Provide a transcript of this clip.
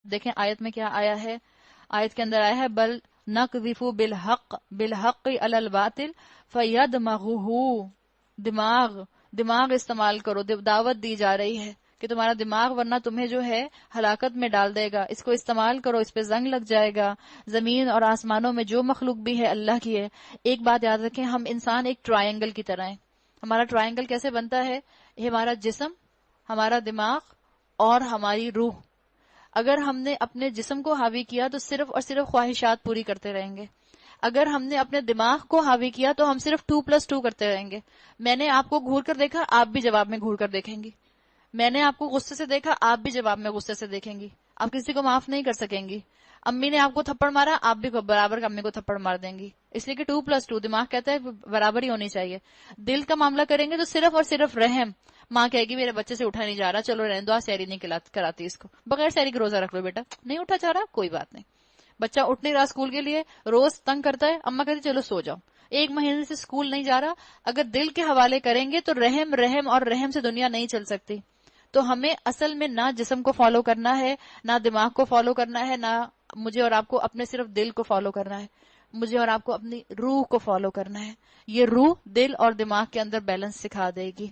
دیکھیں آیت میں کیا آیا ہے، آیت کے اندر آیا ہے بل نقذف بالحق علی الباطل فیدمغہ، دماغ استعمال کرو، دعوت دی جا رہی ہے کہ تمہارا دماغ ورنہ تمہیں جو ہے ہلاکت میں ڈال دے گا، اس کو استعمال کرو، اس پہ زنگ لگ جائے گا۔ زمین اور آسمانوں میں جو مخلوق بھی ہے اللہ کی ہے۔ ایک بات یاد رکھیں، ہم انسان ایک ٹرائنگل کی طرح ہیں۔ ہمارا ٹرائنگل کیسے بنتا ہے؟ یہ ہمارا جسم، ہمارا دماغ اور ہماری روح۔ اگر ہم نے اپنے جسم کو حاوی کیا تو صرف اور صرف خواہشات پوری کرتے رہیں گے۔ اگر ہم نے اپنے دماغ کو حاوی کیا تو ہم صرف 2+2 کرتے رہیں گے۔ میں نے آپ کو گھور کر دیکھا، آپ بھی جواب میں گھور کر دیکھیں گی۔ میں نے آپ کو غصے سے دیکھا، آپ بھی جواب میں غصے سے دیکھیں گی۔ آپ کسی کو معاف نہیں کر سکیں گی۔ امی نے آپ کو تھپڑ مارا، آپ بھی برابر کا امی کو تھپڑ مار دیں گی، اس لیے کہ 2+2 دماغ کہتا ہے برابر ہی ہونی چاہیے۔ دل کا معاملہ کریں گے تو صرف اور صرف رحم، ماں کہے گی میرے بچے سے اٹھا نہیں جا رہا، چلو رہنے دو، سیری نہیں کراتی اس کو، بغیر سیری کے روزہ رکھ لو بیٹا، نہیں اٹھا جا رہا کوئی بات نہیں۔ بچہ اٹھ نہیں رہا اسکول کے لیے، روز تنگ کرتا ہے، اماں کہتی چلو سو جاؤ، 1 مہینے سے اسکول نہیں جا رہا۔ اگر دل کے حوالے کریں گے تو رحم اور رحم سے دنیا نہیں چل سکتی۔ تو ہمیں اصل میں نہ جسم کو فالو کرنا ہے، نہ دماغ کو فالو کرنا ہے، نہ مجھے اور آپ کو اپنے صرف دل کو فالو کرنا ہے، مجھے اور آپ کو اپنی روح کو فالو کرنا ہے۔ یہ روح دل اور دماغ کے اندر بیلنس سکھا دے گی۔